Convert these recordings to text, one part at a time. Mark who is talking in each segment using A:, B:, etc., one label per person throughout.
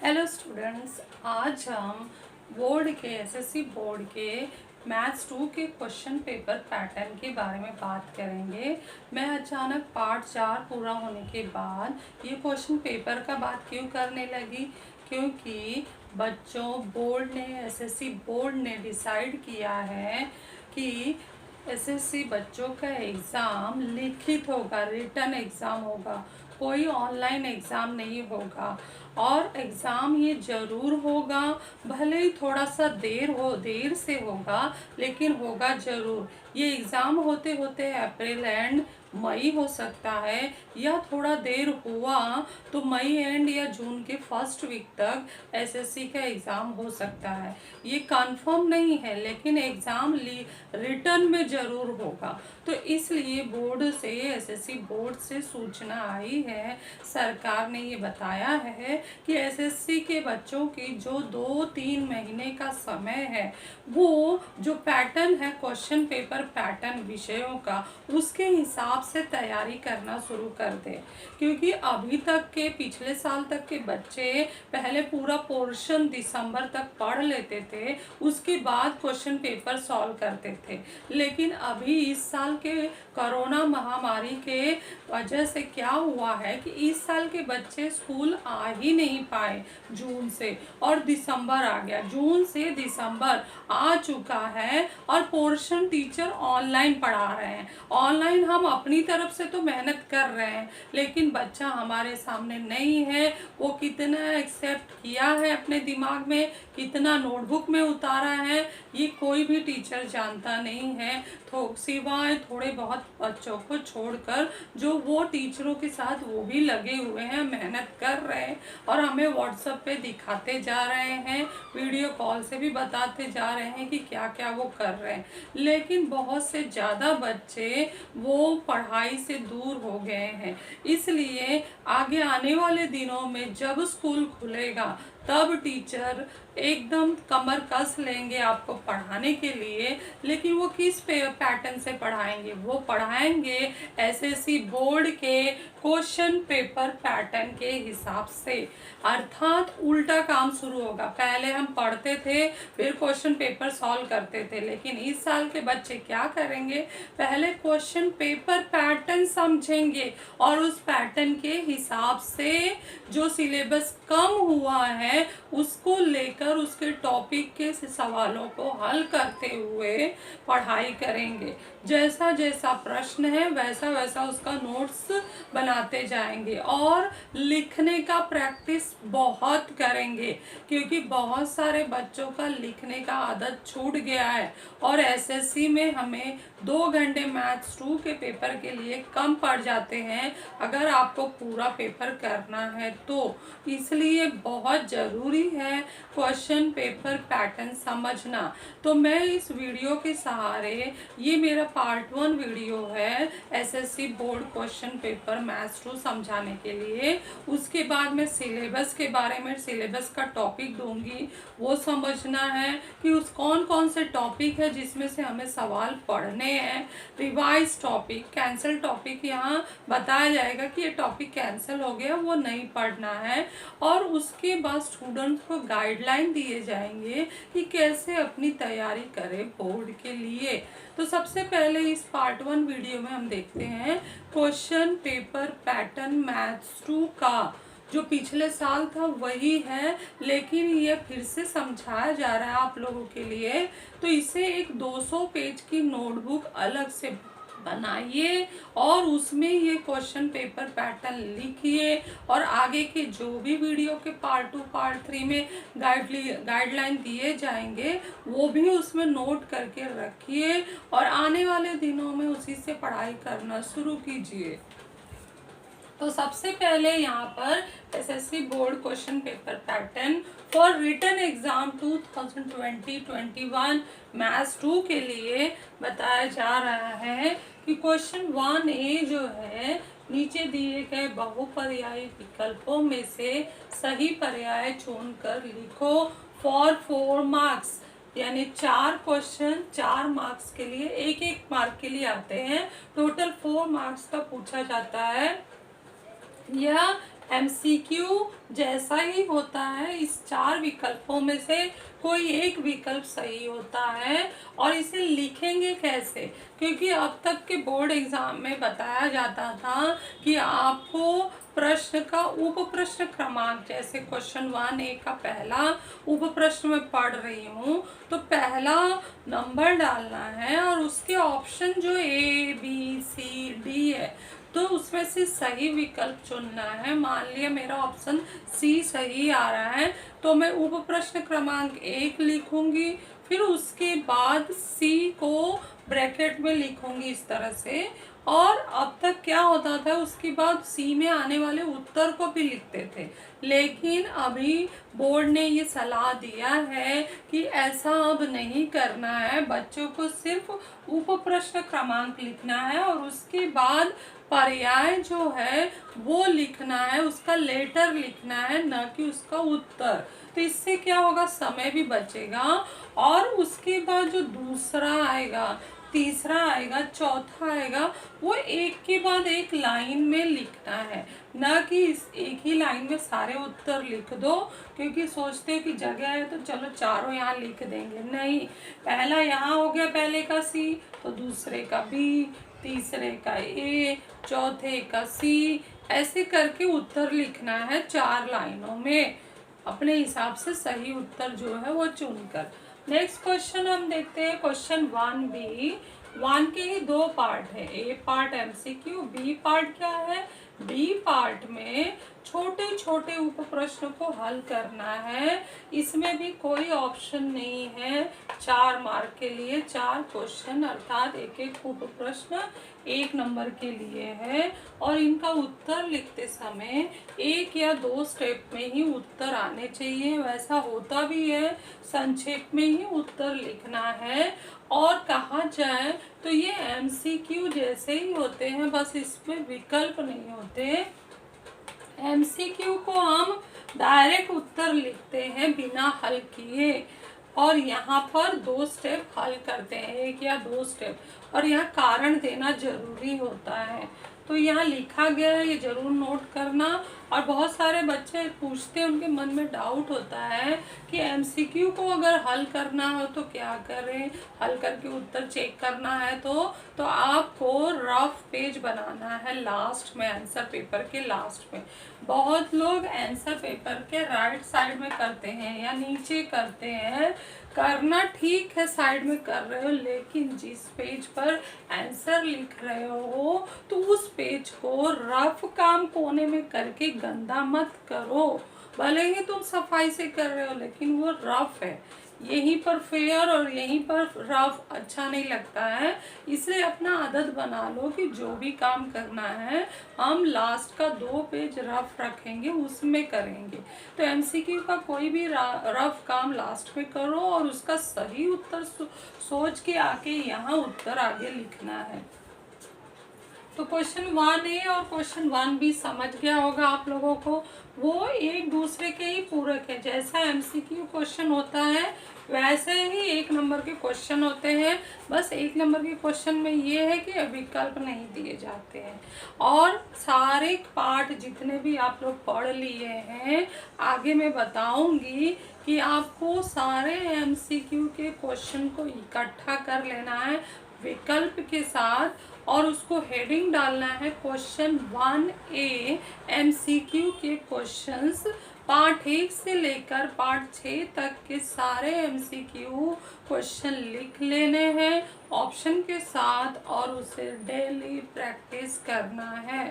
A: Hello students, आज हम board के एसएससी बोर्ड के मैथ्स 2 के क्वेश्चन पेपर पैटर्न के बारे में बात करेंगे। मैं अचानक पार्ट 4 पूरा होने के बाद ये क्वेश्चन पेपर का बात क्यों करने लगी, क्योंकि बच्चों बोर्ड ने एसएससी बोर्ड ने डिसाइड किया है कि एसएससी बच्चों का एग्ज़ाम लिखित होगा, रिटन एग्ज़ाम होगा, कोई ऑनलाइन एग्ज़ाम नहीं होगा। और एग्ज़ाम ये ज़रूर होगा, भले ही थोड़ा सा देर से होगा, लेकिन होगा ज़रूर। ये एग्ज़ाम होते होते अप्रैल एंड मई हो सकता है, या थोड़ा देर हुआ तो मई एंड या जून के फर्स्ट वीक तक एसएससी का एग्ज़ाम हो सकता है। ये कंफर्म नहीं है, लेकिन एग्ज़ाम रिटर्न में ज़रूर होगा। तो इसलिए बोर्ड से एसएससी बोर्ड से सूचना आई है, सरकार ने ये बताया है कि एसएससी के बच्चों की जो 2-3 महीने का समय है, वो जो पैटर्न है क्वेश्चन पेपर पैटर्न विषयों का, उसके हिसाब से तैयारी करना शुरू कर दे। क्योंकि अभी तक के पिछले साल तक के बच्चे पहले पूरा पोर्शन दिसंबर तक पढ़ लेते थे, उसके बाद क्वेश्चन पेपर सॉल्व करते थे। लेकिन अभी इस साल के कोरोना महामारी के वजह से क्या हुआ है कि इस साल के बच्चे स्कूल आ ही नहीं पाए जून से, और दिसंबर आ गया, जून से दिसंबर आ चुका है, और पोर्शन टीचर ऑनलाइन पढ़ा रहे हैं। ऑनलाइन हम अपनी तरफ से तो मेहनत कर रहे हैं, लेकिन बच्चा हमारे सामने नहीं है, वो कितना एक्सेप्ट किया है अपने दिमाग में, कितना नोटबुक में उतारा है, ये कोई भी टीचर जानता नहीं है। सिवाय थोड़े बहुत बच्चों को छोड़कर, जो वो टीचरों के साथ वो भी लगे हुए हैं, मेहनत कर रहे हैं, और हमें व्हाट्सएप पे दिखाते जा रहे हैं, वीडियो कॉल से भी बताते जा रहे हैं कि क्या क्या वो कर रहे हैं। लेकिन बहुत से ज़्यादा बच्चे वो पढ़ाई से दूर हो गए हैं। इसलिए आगे आने वाले दिनों में जब स्कूल खुलेगा, तब टीचर एकदम कमर कस लेंगे आपको पढ़ाने के लिए। लेकिन वो किस पैटर्न से पढ़ाएंगे? वो पढ़ाएंगे एसएससी बोर्ड के क्वेश्चन पेपर पैटर्न के हिसाब से, अर्थात उल्टा काम शुरू होगा। पहले हम पढ़ते थे, फिर क्वेश्चन पेपर सॉल्व करते थे, लेकिन इस साल के बच्चे क्या करेंगे? पहले क्वेश्चन पेपर पैटर्न समझेंगे, और उस पैटर्न के हिसाब से जो सिलेबस कम हुआ है उसको लेकर उसके टॉपिक के सवालों को हल करते हुए पढ़ाई करेंगे। जैसा जैसा प्रश्न है वैसा वैसा उसका नोट्स बनाते जाएंगे, और लिखने का प्रैक्टिस बहुत करेंगे, क्योंकि बहुत सारे बच्चों का लिखने का आदत छूट गया है। और एसएससी में हमें 2 घंटे मैथ्स 2 के पेपर के लिए कम पड़ जाते हैं, अगर आपको पूरा पेपर करना है तो। इसलिए बहुत ज़रूरी है क्वेश्चन पेपर पैटर्न समझना। तो मैं इस वीडियो के सहारे, ये मेरा पार्ट 1 वीडियो है SSC board question paper maths 2 समझाने के लिए। उसके बाद मैं सिलेबस के बारे में, सिलेबस का टॉपिक दूंगी, वो समझना है कि उस कौन कौन से टॉपिक है जिसमें से हमें सवाल पढ़ने हैं। रिवाइज टॉपिक, कैंसिल टॉपिक यहाँ बताया जाएगा कि ये टॉपिक कैंसिल हो गया, वो नहीं पढ़ना है। और उसके बाद स्टूडेंट्स को गाइडलाइन दिए जाएंगे कि कैसे अपनी तैयारी करें बोर्ड के लिए। तो सबसे पहले इस पार्ट 1 वीडियो में हम देखते हैं क्वेश्चन पेपर पैटर्न मैथ्स 2 का। जो पिछले साल था वही है, लेकिन ये फिर से समझाया जा रहा है आप लोगों के लिए। तो इसे एक 200 पेज की नोटबुक अलग से बनाइए, और उसमें ये क्वेश्चन पेपर पैटर्न लिखिए, और आगे के जो भी वीडियो के पार्ट 2 पार्ट 3 में गाइडलाइन दिए जाएंगे वो भी उसमें नोट करके रखिए, और आने वाले दिनों में उसी से पढ़ाई करना शुरू कीजिए। तो सबसे पहले यहाँ पर SSC board question paper pattern for written exam 2020-21 maths 2 के लिए बताया जा रहा है कि क्वेश्चन 1A जो है, नीचे दिए गए बहुपर्यायी विकल्पों में से सही पर्याय चुनकर लिखो फॉर 4 मार्क्स। यानी 4 क्वेश्चन 4 मार्क्स के लिए, एक मार्क के लिए आते हैं, टोटल 4 मार्क्स का पूछा जाता है। यह एमसीक्यू जैसा ही होता है, इस 4 विकल्पों में से कोई एक विकल्प सही होता है। और इसे लिखेंगे कैसे, क्योंकि अब तक के बोर्ड एग्जाम में बताया जाता था कि आपको प्रश्न का उप प्रश्न क्रमांक, जैसे क्वेश्चन 1A का पहला उप प्रश्न में पढ़ रही हूँ, तो पहला नंबर डालना है और उसके ऑप्शन जो ABCD है, तो उसमें से सही विकल्प चुनना है। मान लिया मेरा ऑप्शन सी सही आ रहा है, तो मैं उप प्रश्न क्रमांक 1 लिखूंगी, फिर उसके बाद सी को ब्रैकेट में लिखूंगी इस तरह से। और अब तक क्या होता था, उसके बाद सी में आने वाले उत्तर को भी लिखते थे, लेकिन अभी बोर्ड ने ये सलाह दिया है कि ऐसा अब नहीं करना है, बच्चों को सिर्फ उप प्रश्न क्रमांक लिखना है और उसके बाद पर्याय जो है वो लिखना है, उसका लेटर लिखना है, न कि उसका उत्तर। तो इससे क्या होगा, समय भी बचेगा। और उसके बाद जो दूसरा आएगा, तीसरा आएगा, चौथा आएगा, वो एक के बाद एक लाइन में लिखना है, ना कि इस एक ही लाइन में सारे उत्तर लिख दो, क्योंकि सोचते हो कि जगह है तो चलो चारों यहाँ लिख देंगे। नहीं, पहला यहाँ हो गया पहले का सी, तो दूसरे का बी, तीसरे का ए, चौथे का सी, ऐसे करके उत्तर लिखना है 4 लाइनों में, अपने हिसाब से सही उत्तर जो है वो चुनकर। नेक्स्ट क्वेश्चन हम देखते हैं, क्वेश्चन 1B। 1 के ही 2 पार्ट है, ए पार्ट एमसीक्यू, बी पार्ट क्या है, बी पार्ट में छोटे छोटे उप प्रश्न को हल करना है। इसमें भी कोई ऑप्शन नहीं है, 4 मार्क के लिए 4 क्वेश्चन, अर्थात एक एक उप प्रश्न 1 नंबर के लिए है। और इनका उत्तर लिखते समय 1 या 2 स्टेप में ही उत्तर आने चाहिए, वैसा होता भी है, संक्षेप में ही उत्तर लिखना है। और कहा जाए तो ये एमसीक्यू जैसे ही होते हैं, बस इसमें विकल्प नहीं होते। एमसीक्यू को हम डायरेक्ट उत्तर लिखते हैं बिना हल किए, और यहाँ पर 2 स्टेप हल करते हैं, 1 या 2 स्टेप, और यहाँ कारण देना जरूरी होता है। तो यहाँ लिखा गया है, ये जरूर नोट करना। और बहुत सारे बच्चे पूछते हैं, उनके मन में डाउट होता है कि एमसीक्यू को अगर हल करना हो तो क्या करें, हल करके उत्तर चेक करना है तो आपको रफ पेज बनाना है लास्ट में, आंसर पेपर के लास्ट में। बहुत लोग आंसर पेपर के राइट साइड में करते हैं या नीचे करते हैं, करना ठीक है, साइड में कर रहे हो, लेकिन जिस पेज पर आंसर लिख रहे हो तो उस पेज को रफ काम कोने में करके गंदा मत करो। भले ही तुम सफाई से कर रहे हो, लेकिन वो रफ है, यहीं पर फेयर और यहीं पर रफ अच्छा नहीं लगता है। इसलिए अपना आदत बना लो कि जो भी काम करना है हम लास्ट का 2 पेज रफ रखेंगे, उसमें करेंगे। तो एमसीक्यू का कोई भी रफ काम लास्ट में करो और उसका सही उत्तर सोच के आके यहाँ उत्तर आगे लिखना है। तो क्वेश्चन 1A और क्वेश्चन 1B समझ गया होगा आप लोगों को, वो एक दूसरे के ही पूरक है। जैसा एमसीक्यू क्वेश्चन होता है वैसे ही 1 नंबर के क्वेश्चन होते हैं, बस 1 नंबर के क्वेश्चन में ये है कि विकल्प नहीं दिए जाते हैं। और सारे पार्ट जितने भी आप लोग पढ़ लिए हैं, आगे मैं बताऊंगी कि आपको सारे एमसीक्यू के क्वेश्चन को इकट्ठा कर लेना है विकल्प के साथ, और उसको हेडिंग डालना है क्वेश्चन 1A एमसीक्यू के क्वेश्चंस। पार्ट 1 से लेकर पार्ट 6 तक के सारे एमसीक्यू क्वेश्चन लिख लेने हैं ऑप्शन के साथ, और उसे डेली प्रैक्टिस करना है।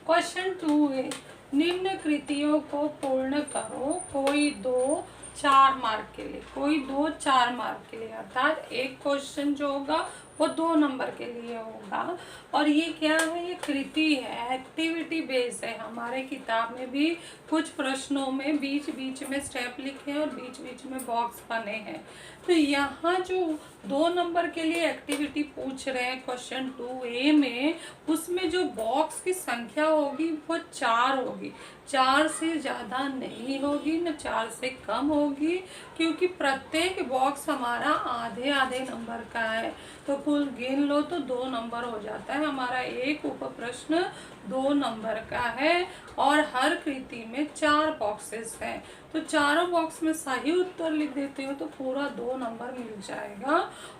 A: क्वेश्चन 2A, निम्न कृतियों को पूर्ण करो, कोई 2 4 मार्क के लिए, कोई 2 4 मार्क के लिए, अर्थात एक क्वेश्चन जो होगा वो 2 नंबर के लिए होगा। और ये क्या है, ये कृति है, एक्टिविटी बेस है। हमारे किताब में भी कुछ प्रश्नों में बीच बीच में स्टेप लिखे हैं और बीच बीच में बॉक्स बने हैं। तो यहाँ जो 2 नंबर के लिए एक्टिविटी पूछ रहे हैं क्वेश्चन 2A में, उसमें जो बॉक्स की संख्या होगी वो 4 होगी, 4 से ज़्यादा नहीं होगी, न 4 से कम होगी, क्योंकि प्रत्येक बॉक्स हमारा आधे आधे नंबर का है। तो कुल गिन लो तो 2 नंबर हो जाता है हमारा, एक उप प्रश्न 2 नंबर का है और हर कृति में 4 बॉक्सेस हैं। तो चारों बॉक्स में सही उत्तर लिख देते हो तो पूरा 2 नंबर मिल जाएगा।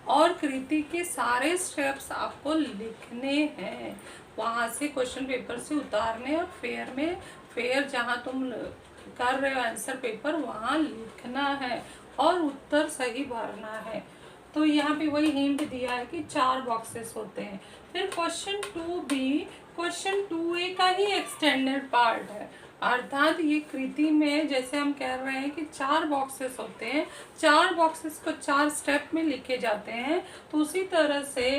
A: और कृति के सारे स्टेप्स आपको लिखने हैं, वहाँ से क्वेश्चन पेपर से उतारने और फेयर जहाँ तुम कर रहे हो आंसर पेपर वहाँ लिखना है और उत्तर सही भरना है। तो यहाँ पे वही हिंट दिया है कि 4 बॉक्सेस होते हैं। फिर क्वेश्चन 2B, क्वेश्चन 2A का ही एक्सटेंडेड पार्ट है, अर्थात ये कृति में जैसे हम कह रहे हैं कि 4 बॉक्सेस होते हैं, 4 बॉक्सेस को 4 स्टेप में लिखे जाते हैं। तो उसी तरह से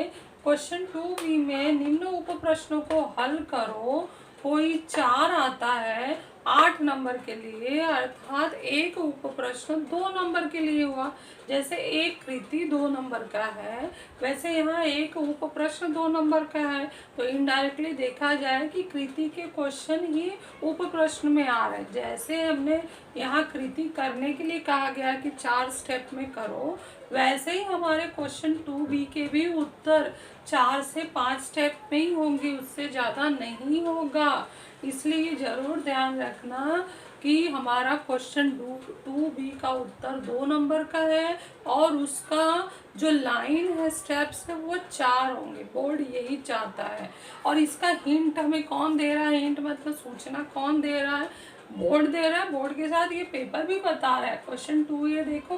A: क्वेश्चन 2B में निम्न उप प्रश्नों को हल करो, कोई 4 आता है 8 नंबर के लिए, अर्थात एक उप प्रश्न 2 नंबर के लिए हुआ। जैसे एक कृति 2 नंबर का है, वैसे यहाँ एक उप प्रश्न 2 नंबर का है। तो इनडायरेक्टली देखा जाए कि कृति के क्वेश्चन ही उप प्रश्न में आ रहे हैं। जैसे हमने यहाँ कृति करने के लिए कहा गया कि 4 स्टेप में करो, वैसे ही हमारे क्वेश्चन 2B के भी उत्तर 4 से 5 स्टेप में ही होंगे, उससे ज़्यादा नहीं होगा। इसलिए ज़रूर ध्यान रखना कि हमारा क्वेश्चन 2B का उत्तर 2 नंबर का है और उसका जो लाइन है, स्टेप्स है, वो 4 होंगे। बोर्ड यही चाहता है। और इसका हिंट हमें कौन दे रहा है, हिंट मतलब सूचना कौन दे रहा है, बोर्ड दे रहा है। बोर्ड के साथ ये पेपर भी बता रहा है। क्वेश्चन 2 ये देखो,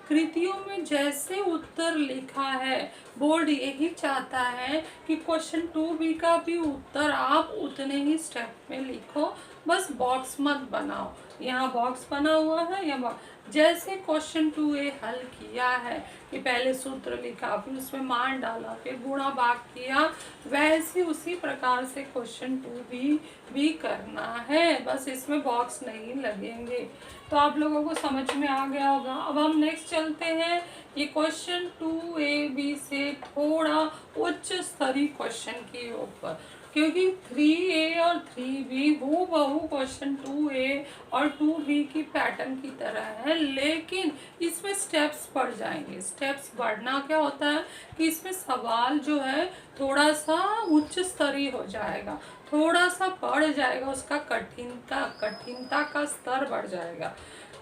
A: कृतियों में जैसे उत्तर लिखा है, बोर्ड यही चाहता है कि क्वेश्चन 2B का भी उत्तर आप उतने ही स्टेप में लिखो, बस बॉक्स मत बनाओ। यहाँ बॉक्स बना हुआ है, या जैसे क्वेश्चन 2A हल किया है कि पहले सूत्र लिखा, फिर उसमें मान डाला, फिर गुणा भाग किया, वैसे उसी प्रकार से क्वेश्चन 2B भी करना है, बस इसमें बॉक्स नहीं लगेंगे। तो आप लोगों को समझ में आ गया होगा। अब हम नेक्स्ट चलते हैं, ये क्वेश्चन 2AB से थोड़ा उच्च स्तरीय क्वेश्चन के ऊपर, क्योंकि 3A और 3B हूबहू क्वेश्चन 2A और 2B की पैटर्न की तरह है, लेकिन इसमें स्टेप्स बढ़ जाएंगे। स्टेप्स बढ़ना क्या होता है कि इसमें सवाल जो है थोड़ा सा उच्च स्तरीय हो जाएगा, थोड़ा सा बढ़ जाएगा, उसका कठिनता का स्तर बढ़ जाएगा।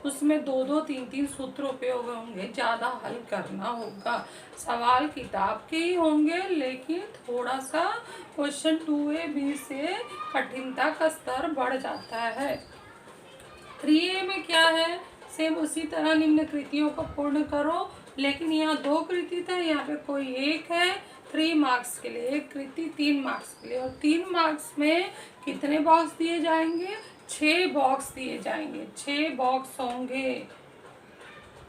A: उसमें 2-2, 3-3 सूत्र उपयोग होंगे, ज़्यादा हल करना होगा। सवाल किताब के ही होंगे, लेकिन थोड़ा सा क्वेश्चन 2AB से कठिनता का स्तर बढ़ जाता है। 3A में क्या है, सेम उसी तरह निम्न कृतियों को पूर्ण करो, लेकिन यहाँ 2 कृति था, यहाँ पे कोई एक है। 3 मार्क्स के लिए एक कृति, 3 मार्क्स के लिए। और 3 मार्क्स में कितने बॉक्स दिए जाएंगे, 6 बॉक्स दिए जाएंगे, 6 बॉक्स होंगे।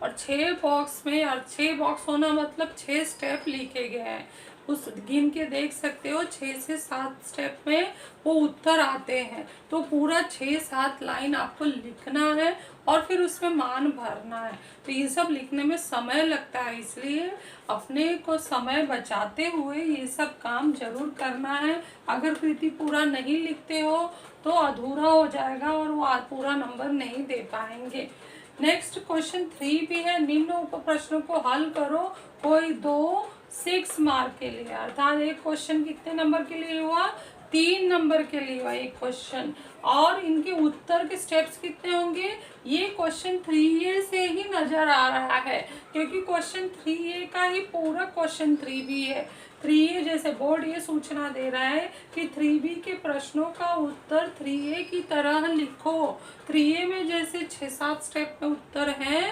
A: और 6 बॉक्स में, और 6 बॉक्स होना मतलब 6 स्टेप लिखे गए हैं, उस गिन के देख सकते हो 6 से 7 स्टेप में वो उत्तर आते हैं। तो पूरा 6-7 लाइन आपको लिखना है और फिर उसमें मान भरना है। तो ये सब लिखने में समय लगता है, इसलिए अपने को समय बचाते हुए ये सब काम जरूर करना है। अगर कृति पूरा नहीं लिखते हो तो अधूरा हो जाएगा और वो पूरा नंबर नहीं दे पाएंगे। नेक्स्ट क्वेश्चन 3 भी है, निम्न उप प्रश्नों को हल करो, कोई 2 6 मार्क के लिए, अर्थात एक क्वेश्चन कितने नंबर के लिए हुआ, 3 नंबर के लिए हुआ एक क्वेश्चन। और इनके उत्तर के स्टेप्स कितने होंगे, ये क्वेश्चन 3A से ही नजर आ रहा है, क्योंकि क्वेश्चन 3A का ही पूरा क्वेश्चन 3B है। 3A जैसे बोर्ड ये सूचना दे रहा है कि 3B के प्रश्नों का उत्तर 3A की तरह लिखो। 3A में जैसे 6-7 स्टेप में उत्तर है,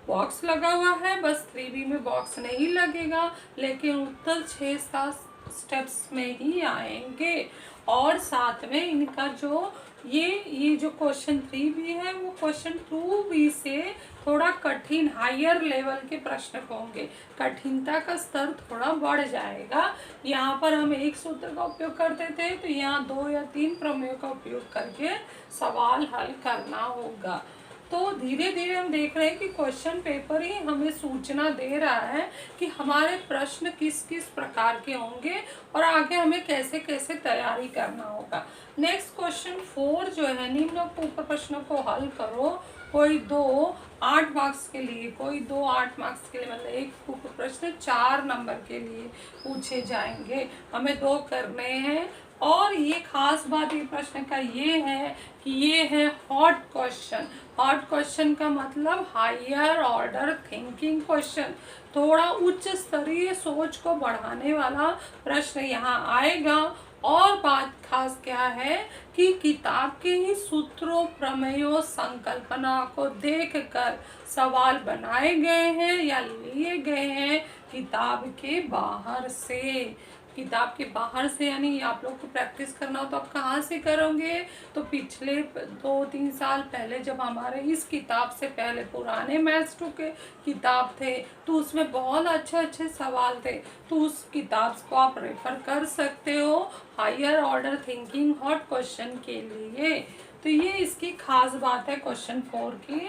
A: बॉक्स लगा हुआ है, बस 3B में बॉक्स नहीं लगेगा, लेकिन उत्तर 6-7 स्टेप्स में ही आएंगे। और साथ में इनका जो ये जो क्वेश्चन 3B है वो क्वेश्चन 2B से थोड़ा कठिन, हायर लेवल के प्रश्न होंगे, कठिनता का स्तर थोड़ा बढ़ जाएगा। यहाँ पर हम एक सूत्र का उपयोग करते थे, तो यहाँ 2 या 3 प्रमेयों का उपयोग करके सवाल हल करना होगा। तो धीरे धीरे हम देख रहे हैं कि क्वेश्चन पेपर ही हमें सूचना दे रहा है कि हमारे प्रश्न किस किस प्रकार के होंगे और आगे हमें कैसे कैसे तैयारी करना होगा। नेक्स्ट क्वेश्चन 4 जो है, निम्न उप प्रश्नों को हल करो, कोई 2 8 मार्क्स के लिए, कोई 2 8 मार्क्स के लिए, मतलब एक उप प्रश्न 4 नंबर के लिए पूछे जाएंगे। हमें 2 करने हैं और ये खास बात ये प्रश्न का ये है कि ये है हॉट क्वेश्चन। हॉट क्वेश्चन का मतलब हायर ऑर्डर थिंकिंग क्वेश्चन, थोड़ा उच्च स्तरीय सोच को बढ़ाने वाला प्रश्न यहाँ आएगा। और बात खास क्या है कि किताब के ही सूत्रों, प्रमेयों, संकल्पना को देखकर सवाल बनाए गए हैं या लिए गए हैं किताब के बाहर से। किताब के बाहर से यानी आप लोग को प्रैक्टिस करना हो तो आप कहाँ से करोगे? तो पिछले 2-3 साल पहले जब हमारे इस किताब से पहले पुराने मैथ्स 2 के किताब थे तो उसमें बहुत अच्छे अच्छे सवाल थे, तो उस किताब को आप रेफर कर सकते हो higher order thinking HOT question के लिए। तो ये इसकी खास बात है क्वेश्चन 4 की,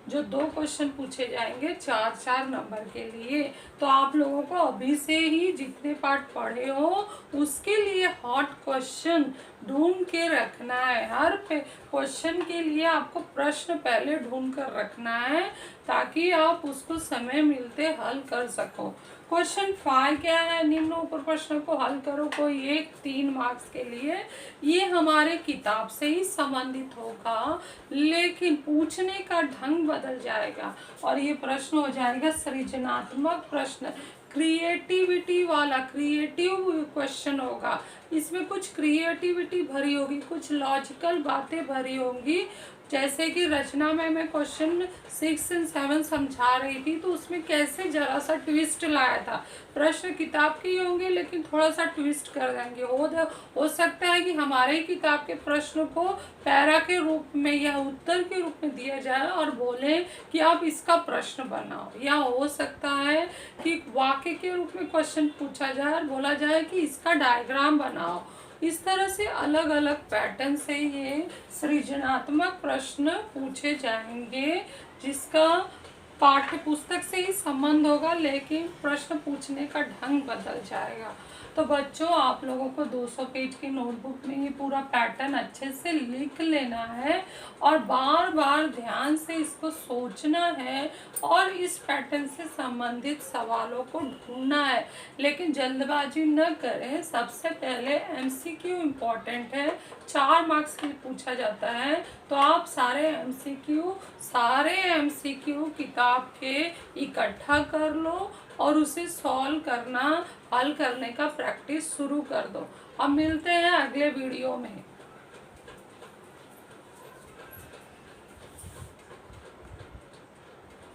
A: जो 2 क्वेश्चन पूछे जाएंगे 4-4 नंबर के लिए। तो आप लोगों को अभी से ही जितने पार्ट पढ़े हो उसके लिए हॉट क्वेश्चन ढूंढ के रखना है। हर क्वेश्चन के लिए आपको प्रश्न पहले ढूंढ कर रखना है ताकि आप उसको समय मिलते हल कर सको। क्वेश्चन 5 क्या है? निम्न ऊपर प्रश्न को हल करो कोई एक 3 मार्क्स के लिए। ये हमारे किताब से ही संबंधित होगा लेकिन पूछने का ढंग बदल जाएगा और ये प्रश्न हो जाएगा सृजनात्मक प्रश्न, क्रिएटिविटी वाला, क्रिएटिव क्वेश्चन होगा। इसमें कुछ क्रिएटिविटी भरी होगी, कुछ लॉजिकल बातें भरी होंगी। जैसे कि रचना में मैं क्वेश्चन 6 और 7 समझा रही थी तो उसमें कैसे जरा सा ट्विस्ट लाया था। प्रश्न किताब के ही होंगे लेकिन थोड़ा सा ट्विस्ट कर देंगे। हो सकता है कि हमारे ही किताब के प्रश्न को पैरा के रूप में या उत्तर के रूप में दिया जाए और बोले कि आप इसका प्रश्न बनाओ, या हो सकता है कि वाक्य के रूप में क्वेश्चन पूछा जाए और बोला जाए कि इसका डायग्राम बनाओ। इस तरह से अलग अलग पैटर्न से ये सृजनात्मक प्रश्न पूछे जाएंगे जिसका पाठ्य पुस्तक से ही संबंध होगा लेकिन प्रश्न पूछने का ढंग बदल जाएगा। तो बच्चों आप लोगों को 200 पेज की नोटबुक में ये पूरा पैटर्न अच्छे से लिख लेना है और बार बार ध्यान से इसको सोचना है और इस पैटर्न से संबंधित सवालों को ढूंढना है। लेकिन जल्दबाजी न करें। सबसे पहले MCQ इम्पोर्टेंट है, 4 मार्क्स के लिए पूछा जाता है। तो आप सारे MCQ किताब के इकट्ठा कर लो और उसे सॉल्व करना, हल करने का प्रैक्टिस शुरू कर दो। अब मिलते हैं अगले वीडियो में।